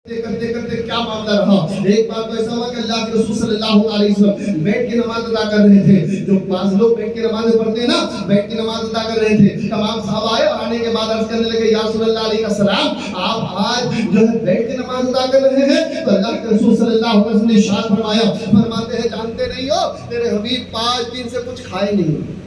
کرتے کرتے کیا معاملہ رہا. ایک بار تو ایسا ہوا کہ اللہ کے رسول صلی اللہ علیہ وسلم بیٹھ کے نماز ادا کر رہے تھے. جو بعض لوگ بیٹھ کے نماز پڑھتے ہیں نا, بیٹھ کے نماز ادا کر رہے تھے. تمام صحابہ آئے اور آنے کے بعد عرض کرنے لگے, یا رسول اللہ علیہ السلام, آپ آج جو ہے بیٹھ کے نماز ادا کر رہے ہیں. تو اللہ کے رسول صلی اللہ علیہ وسلم نے ارشاد فرمایا, فرماتے ہیں جانتے نہیں ہو تیرے حبیب 5 دن سے کچھ کھائے نہیں,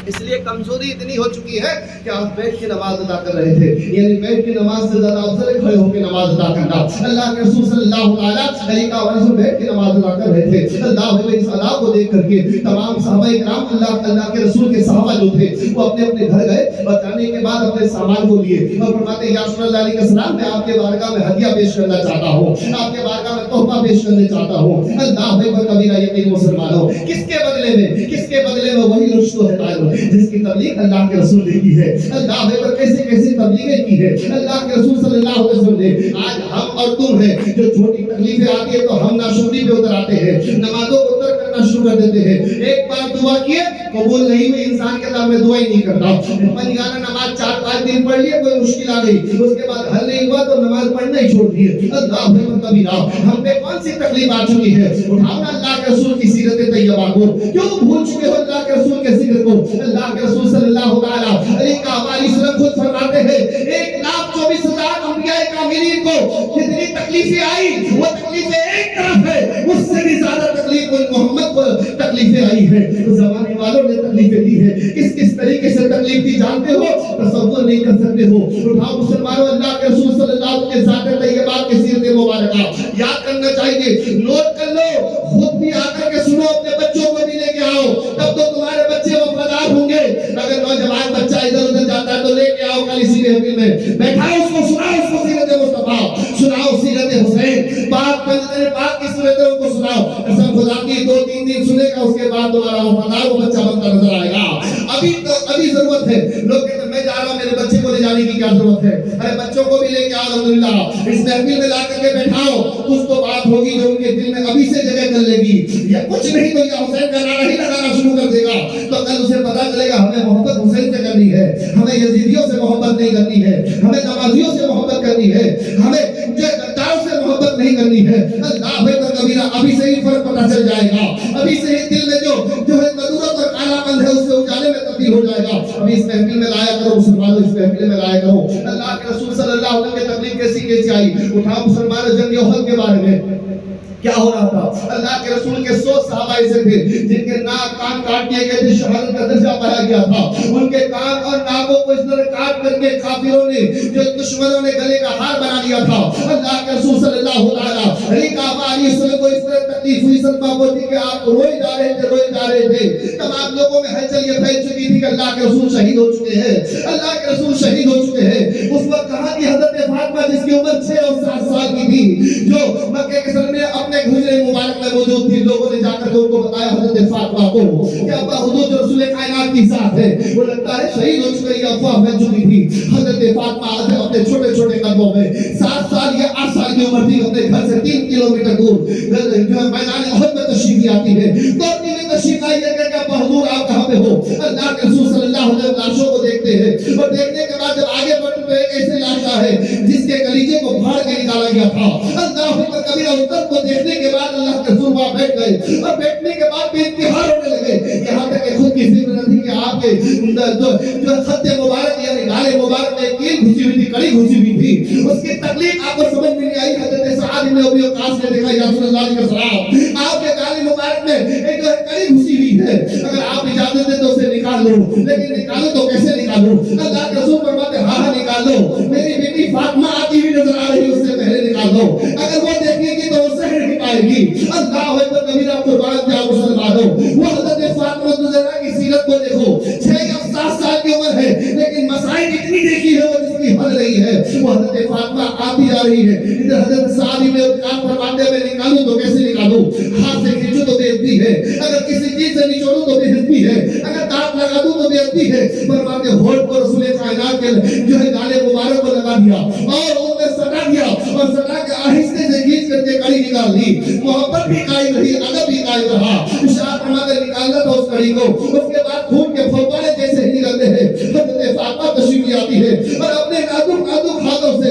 اس لیے کمزوری اتنی ہو چکی ہے کہ آپ بیٹھ کے نماز ادا کر رہے تھے. یعنی بیٹھ کے نماز سے زیادہ افضل ہے کھڑے ہو کے نماز ادا کرنا. اللہ کے رسول صلی اللہ علیہ وسلم بیٹھ کے نماز ادا کر رہے تھے. اللہ علیہ وسلم کو دیکھ کر کے تمام صحابہ کرام اللہ کے رسول کے صحابہ جو تھے وہ اپنے اپنے گھر گئے اور جانے کے بعد اپنے سامان کو لیے اور فرماتے ہیں, یا رسول اللہ علیہ السلام, میں آپ کے بارگاہ میں ہدیہ پیش کرنا چاہتا ہوں, آپ کے بارگاہ میں تحفہ پیش کرنا چاہتا ہوں. اللہ اکبر کبیرہ. یقین مسلمانوں, کس کے بدلے میں وہی رشد و ہدایت جس کی تبلیغ اللہ کے رسول نے کی ہے. اللہ اکبر, کیسے تبلیغیں کی ہے اللہ کے رسول صلی اللہ علیہ وسلم نے. آج ہم اور تم ہیں جو چھوٹی تکلیفیں آتی ہے تو ہم ناشکری پہ اتر آتے ہیں, نمازوں کو ترک کرنا شروع کر دیتے ہیں. ایک بار دعا کیے قبول نہیں ہوئی, انسان کے اللہ میں دعا ہی نہیں کرتا. پنجگانہ نماز 4-5 دن پڑھ لیے, کوئی مشکل آ گئی, اس کے بعد حل نہیں ہوا تو نماز پڑھنا ہی چھوڑ دیے. اللہ اکبر کبیرہ. ہم پہ کون سی تکلیف آ چکی ہے, اٹھاؤ نا اللہ کے رسول کی سیرت طیبہ کو. کیوں بھول چکے ہو اللہ کے رسول کے ذکر کو. اللہ کے رسول صلی اللہ علیہ وسلم خود فرماتے ہیں 1,24,000 انبیاء کاملین کو کتنی تکلیفیں آئی, وہ تکلیفیں ایک طرف ہے, اس سے بھی زیادہ تکلیف محمد کو تکلیفیں آئی ہے. زمانے والوں نے تکلیفیں دی ہے. کس طریقے سے تکلیف دی جانتے ہو, تصور نہیں کر سکتے ہو. اٹھاؤ مسلمانوں, اللہ کے رسول صلی اللہ علیہ وسلم کے ذات طیبہ کی سیرت مبارکہ یاد کرنا چاہیے, نوٹ کر لو, خود بھی آ کر کے سنو, اپنے بچوں کو بھی لے کے آؤ, تب تو تمہارے بچے وفادار ہوں گے. اگر نوجوان بچہ ادھر ادھر جاتا ہے تو لے کے آؤ, کل اسی محفل میں بیٹھاؤ, اس کو سناؤ, اس کو سیرت مصطفیٰ سناؤ, سیرت حسین پاک پاک کی سیرتوں کو سناؤ. قسم خدا کی 2-3 دن سنے گا, اس کے بعد تمہارا وفادار وہ بچہ بنتا نظر آئے گا. ابھی ضرورت ہے. لوگ کہتے ہیں میں جا رہا ہوں, میرے بچے کو لے جانے کی کیا ضرورت ہے. ارے بچوں کو بھی لے کے آؤ, الحمدللہ اس محفل میں لا کر کے بیٹھاؤ, کچھ تو بات ہوگی جو ان کے دل میں ابھی سے جگہ کر لے گی. یا کچھ نہیں تو یہ حسین کا نعرہ ہی لگانا شروع کر دے گا, تو کل اسے پتا چلے گا ہمیں محبت حسین سے کرنی ہے, ہمیں یزیدیوں سے محبت نہیں کرنی ہے, ہمیں نمازیوں سے محبت کرنی ہے, ہمیں غداروں سے محبت نہیں کرنی ہے. اللہ اکبر کبیرہ. ابھی سے ہی فرق پتہ چل جائے گا, ابھی سے ہی دل میں جو ہے ندورت اور کالا پن ہے اس سے اجالے میں تبدیل ہو جائے گا. ابھی اس محفل میں لایا کرو مسلمانوں, اس محفل میں لایا کرو. اللہ کے رسول صلی اللہ علیہ وسلم کی تکلیف کیسی آئی. اٹھاؤ مسلمانوں, جنگ احد کے بارے میں کیا ہو رہا تھا. اللہ کے رسول کے 100 صحابہ ایسے تھے جن کے ناک کان کاٹ دیے گئے تھے, شہادت کا درجہ پایا گیا تھا. ان کے کان اور ناکوں کو اس طرح کاٹ کر کے کافروں نے, جو دشمنوں نے گلے کا ہار بنا لیا تھا. اللہ کے رسول صلی اللہ علیہ وسلم کو اس طرح تکلیف ہوئی, صدمہ ہوئی کہ آپ روئے جا رہے تھے. تمام لوگوں میں ہلچل یہ پھیل چکی تھی کہ اللہ کے رسول شہید ہو چکے ہیں, اللہ کے رسول شہید ہو چکے ہیں. اس وقت کہاں کی حضرت فاطمہ جس کی عمر 6 اور 7 سال کی تھی, جو مکے کے سر میں اپنے حجرے مبارک میں موجود تھی. لوگوں نے جا کر کے ان کو بتایا حضرت فاطمہ کو کہ ابا حضور جو رسول کائنات کی ذات ہے وہ لگتا ہے شہید ہو چکے, یہ افواہ پھیل چکی تھی. حضرت فاطمہ اپنے چھوٹے چھوٹے قدموں میں 7 سال یا 8 سال کی عمر تھی, اپنے گھر سے 3 کلومیٹر دور میدان احد میں تشریف لاتی ہے. دوڑتی ہوئی تشریف لائی ہے کہ ابا حضور آپ کہاں پہ ہو. اللہ کے رسول صلی اللہ علیہ وسلم لاشوں کو دیکھتے ہیں, اور دیکھنے کے بعد جب آگے بڑھتے ہوئے ایسے لاش ہے جس کے کلیجے کو پھاڑ کے نکالا گیا تھا. اللہ اکبر کبیرہ. اس کو دیکھنے کے بعد اللہ کے رسول وہاں بیٹھ گئے, اور بیٹھنے کے بعد بھی انتہار ہونے لگے. یہاں تک کہ خود کی فکر نہ تھی کہ آپ کے جو خط مبارک یعنی گالے مبارک میں کیل گھسی ہوئی تھی, کڑی گھسی ہوئی تھی, اس کی تکلیف آپ کو سمجھ میں نہیں آئی. حضرت سعد بن ابی وقاص نے دیکھا, یا رسول اللہ علیہ وسلم آپ کے گالے مبارک میں ایک جو کڑی گھسی ہوئی ہے, اگر آپ اجازت دیں تو اسے نکال لو, لیکن نکالو تو کیسے نکالو. اللہ کے رسول فرماتے ہاں نکال لو, میری بیٹی فاطمہ آتی ہوئی نظر آ رہی ہے, اس سے پہلے نکال لو, اگر وہ دیکھے گی تو وہ سحر نہیں پائے گی. اللہ اکبر کبیرہ. قربان جاؤ مسلمانوں, وہ حضرت فاطمہ زہرا کی سیرت کو دیکھو, 6 یا 7 سال کی عمر ہے, لیکن مسائل اتنی دیکھی ہے وہ جس کی حل نہیں ہے. وہ حضرت فاطمہ آتی آ رہی ہے, ادھر حضرت سعد بن وقاص فرماتے میں نکالوں تو کیسے نکالوں, ہاتھ سے کھینچو تو بے عزتی ہے, اگر کسی چیز سے نچوڑوں تو بے عزتی ہے, اگر دانت لگا دوں تو بے عزتی ہے. فرماتے ہونٹ کو رسول کائنات کے جو ہے گالے مبارک کو لگا دیا اور ان میں سٹا دیا, اور سٹا کے آہستہ سے کھینچ کر کے کڑی نکال دی. محبت بھی قائم رہی, ادب بھی قائم رہا. اشارہ فرماتے نکالنا تھا اس کڑی کو, اس کے بعد خون کے پھوپڑے جیسے ہی نکلتے ہیں. حضرت فاطمہ تشریف لاتی ہے اور اپنے نازک ہاتھوں سے